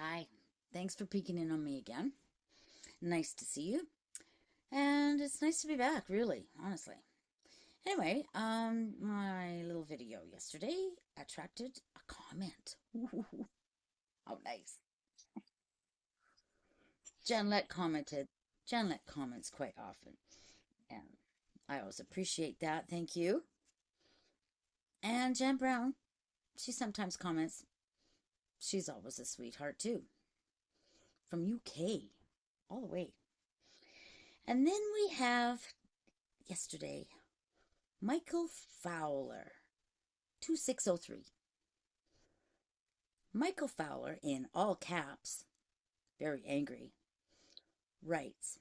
Hi. Thanks for peeking in on me again. Nice to see you. And it's nice to be back, really, honestly. Anyway, my little video yesterday attracted a comment. Ooh, how nice. Janlet commented. Janlet comments quite often. And I always appreciate that. Thank you. And Jan Brown, she sometimes comments. She's always a sweetheart, too. From UK, all the way. And then we have yesterday Michael Fowler, 2603. Michael Fowler, in all caps, very angry, writes,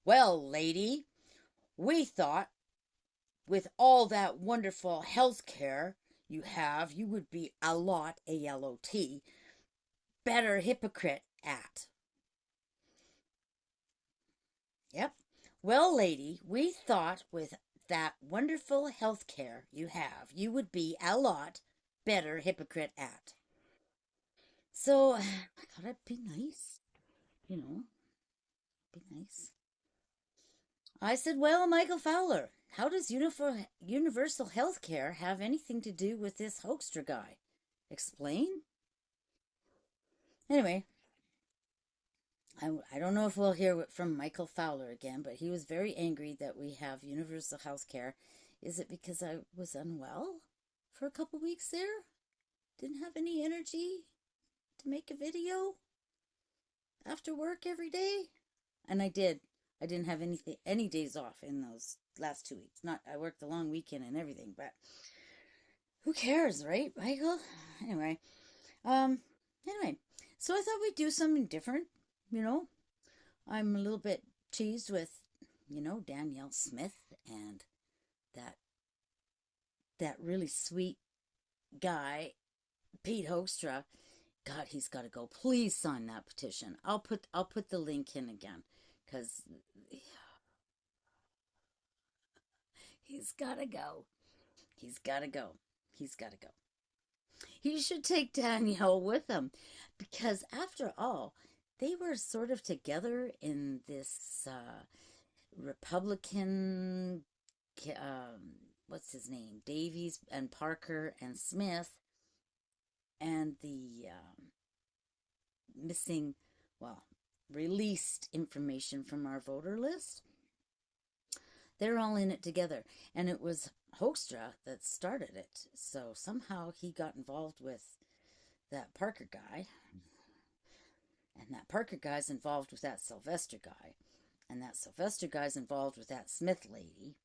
"Well, lady, we thought with all that wonderful health care you have, you would be a lot, A-L-O-T, better hypocrite at." Yep. "Well, lady, we thought with that wonderful health care you have, you would be a lot better hypocrite at." So I thought I'd be nice, you know, be nice. I said, "Well, Michael Fowler, how does universal health care have anything to do with this Hoekstra guy? Explain?" Anyway, I don't know if we'll hear from Michael Fowler again, but he was very angry that we have universal health care. Is it because I was unwell for a couple weeks there? Didn't have any energy to make a video after work every day? And I did. I didn't have any days off in those last 2 weeks. Not I worked the long weekend and everything, but who cares, right, Michael? Anyway, um, anyway, so I thought we'd do something different. You know, I'm a little bit teased with, Danielle Smith and that that really sweet guy, Pete Hoekstra. God, he's got to go. Please sign that petition. I'll put the link in again, because he's got to go. He's got to go. He's got to go. He should take Danielle with him, because after all, they were sort of together in this Republican, what's his name? Davies and Parker and Smith, and the missing, well, released information from our voter list. They're all in it together. And it was Hoekstra that started it. So somehow he got involved with that Parker guy. And that Parker guy's involved with that Sylvester guy. And that Sylvester guy's involved with that Smith lady.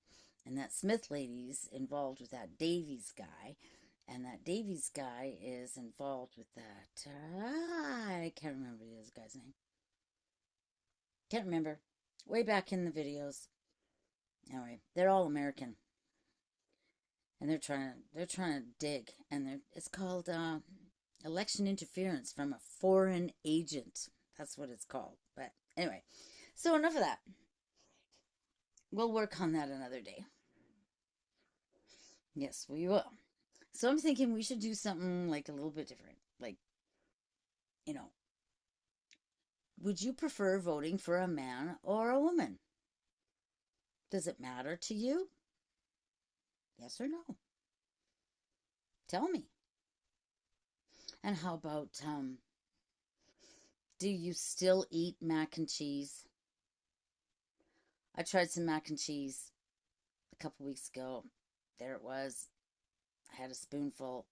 And that Smith lady's involved with that Davies guy. And that Davies guy is involved with that. I can't remember this guy's name. Can't remember. Way back in the videos. Anyway, they're all American, and they're trying to dig, and it's called election interference from a foreign agent. That's what it's called. But anyway, so enough of that. We'll work on that another day. Yes, we will. So I'm thinking we should do something like a little bit different. Like, you know, would you prefer voting for a man or a woman? Does it matter to you? Yes or no? Tell me. And how about do you still eat mac and cheese? I tried some mac and cheese a couple weeks ago. There it was. I had a spoonful.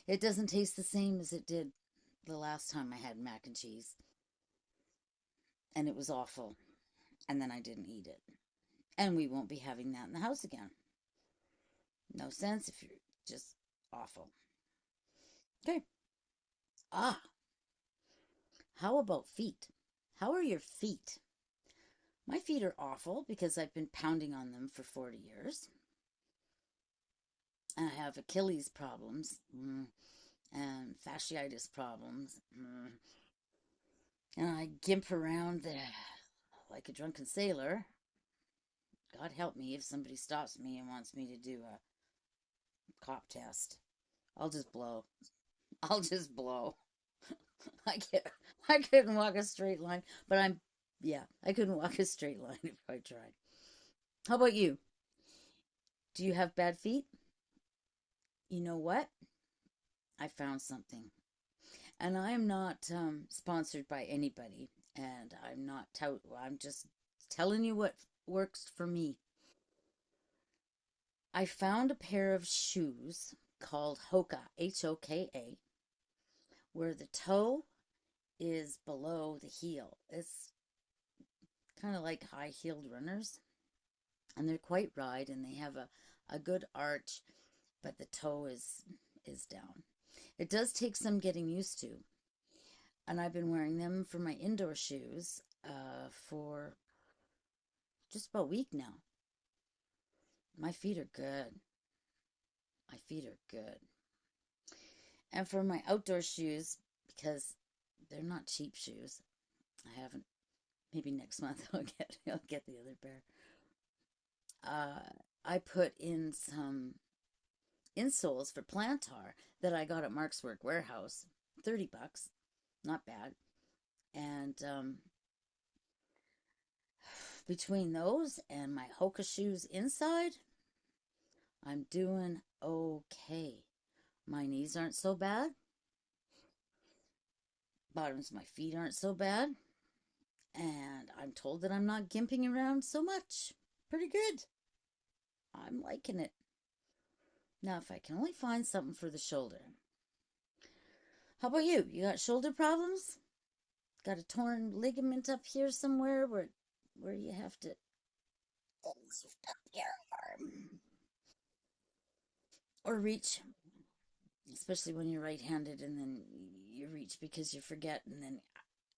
It doesn't taste the same as it did the last time I had mac and cheese. And it was awful. And then I didn't eat it. And we won't be having that in the house again. No sense if you're just awful. Okay. Ah, how about feet? How are your feet? My feet are awful because I've been pounding on them for 40 years. And I have Achilles problems and fasciitis problems. And I gimp around like a drunken sailor. God help me if somebody stops me and wants me to do a cop test. I'll just blow. I'll just blow. I can't, I couldn't walk a straight line, but yeah, I couldn't walk a straight line if I tried. How about you? Do you have bad feet? You know what? I found something. And I am not sponsored by anybody. And I'm just telling you what works for me. I found a pair of shoes called Hoka, Hoka, where the toe is below the heel. It's kind of like high heeled runners. And they're quite wide and they have a good arch, but the toe is down. It does take some getting used to. And I've been wearing them for my indoor shoes for just about a week now. My feet are good. My feet are good. And for my outdoor shoes, because they're not cheap shoes, I haven't. Maybe next month I'll get the other pair. I put in some insoles for Plantar that I got at Mark's Work Warehouse, $30, not bad. And between those and my Hoka shoes inside, I'm doing okay. My knees aren't so bad. Bottoms of my feet aren't so bad. And I'm told that I'm not gimping around so much. Pretty good. I'm liking it. Now, if I can only find something for the shoulder. How about you? You got shoulder problems? Got a torn ligament up here somewhere where you have to lift up your arm or reach, especially when you're right-handed and then you reach because you forget and then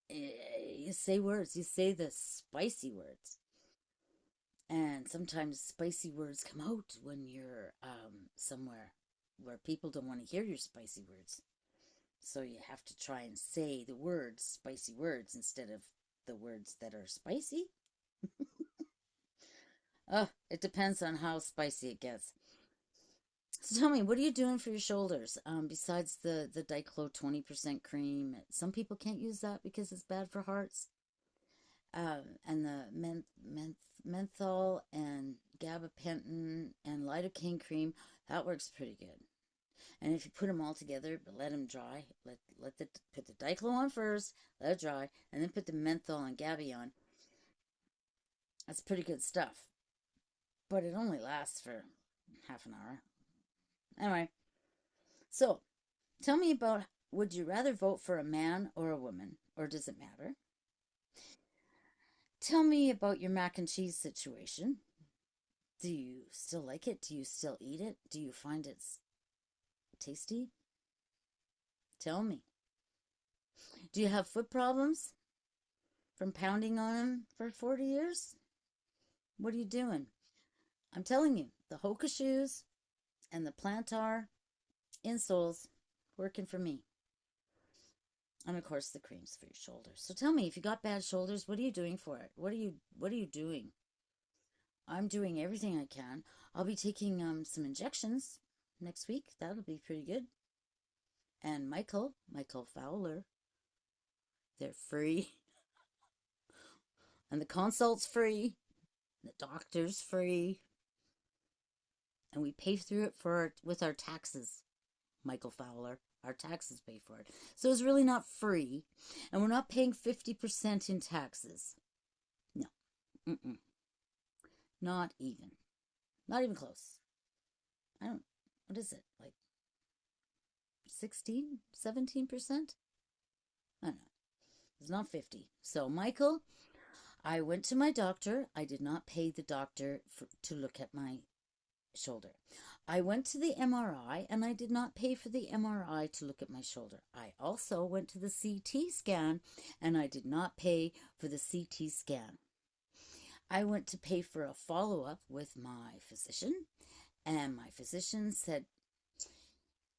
you say words. You say the spicy words. And sometimes spicy words come out when you're somewhere where people don't want to hear your spicy words. So you have to try and say the words, spicy words, instead of the words that are spicy. It depends on how spicy it gets. So tell me, what are you doing for your shoulders besides the Diclo 20% cream? Some people can't use that because it's bad for hearts. And the menthol and gabapentin and lidocaine cream, that works pretty good. And if you put them all together, but let them dry, put the Diclo on first, let it dry, and then put the menthol and Gabi on. That's pretty good stuff. But it only lasts for half an hour. Anyway, so tell me about, would you rather vote for a man or a woman, or does it matter? Tell me about your mac and cheese situation. Do you still like it? Do you still eat it? Do you find it's tasty? Tell me. Do you have foot problems from pounding on them for 40 years? What are you doing? I'm telling you, the Hoka shoes and the Plantar insoles working for me. And of course the creams for your shoulders. So tell me, if you got bad shoulders, what are you doing for it? What are you doing? I'm doing everything I can. I'll be taking some injections next week. That'll be pretty good. And Michael Fowler, they're free. And the consult's free. The doctor's free. And we pay through it with our taxes, Michael Fowler. Our taxes pay for it. So it's really not free. And we're not paying 50% in taxes. No. Mm-mm. Not even. Not even close. What is it? Like 16, 17%? I don't know. It's not 50. So, Michael, I went to my doctor. I did not pay the doctor to look at my shoulder. I went to the MRI and I did not pay for the MRI to look at my shoulder. I also went to the CT scan and I did not pay for the CT scan. I went to pay for a follow-up with my physician, and my physician said,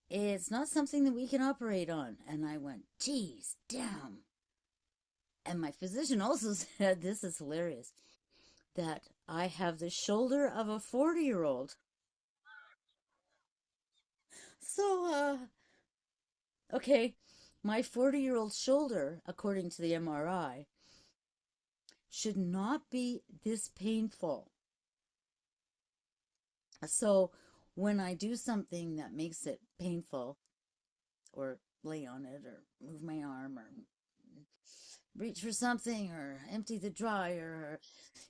it's not something that we can operate on. And I went, geez, damn. And my physician also said, this is hilarious, that I have the shoulder of a 40-year-old. So, okay, My 40-year-old shoulder, according to the MRI, should not be this painful. So when I do something that makes it painful, or lay on it, or move my arm, or reach for something, or empty the dryer,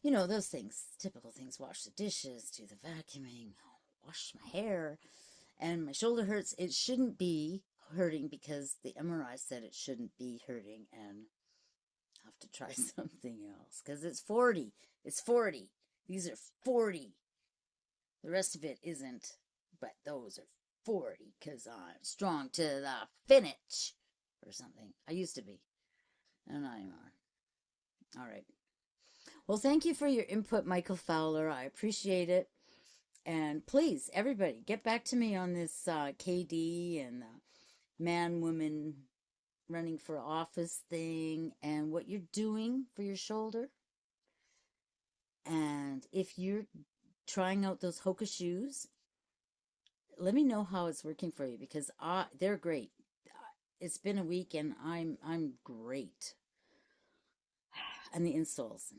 or, those things, typical things, wash the dishes, do the vacuuming, wash my hair, and my shoulder hurts, it shouldn't be hurting because the MRI said it shouldn't be hurting, and I have to try something else because it's 40. It's 40. These are 40. The rest of it isn't, but those are 40 because I'm strong to the finish or something. I used to be, and I'm not. All right. Well, thank you for your input, Michael Fowler. I appreciate it. And please, everybody, get back to me on this KD and man-woman running for office thing and what you're doing for your shoulder. And if you're trying out those Hoka shoes, let me know how it's working for you because they're great. It's been a week and I'm great. And the insoles.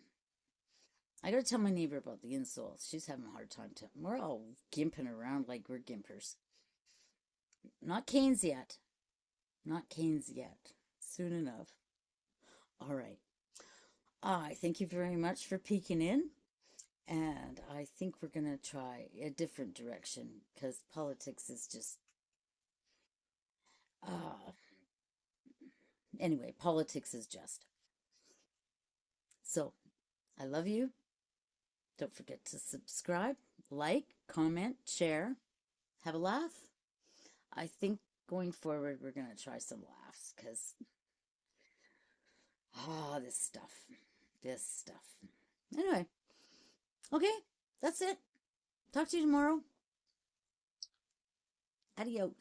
I gotta tell my neighbor about the insoles. She's having a hard time too. We're all gimping around like we're gimpers. Not canes yet. Not canes yet. Soon enough. All right. I thank you very much for peeking in. And I think we're going to try a different direction because politics is just. Anyway, politics is just. So, I love you. Don't forget to subscribe, like, comment, share, have a laugh. I think going forward, we're going to try some laughs because, this stuff. Anyway, okay, that's it. Talk to you tomorrow. Adios.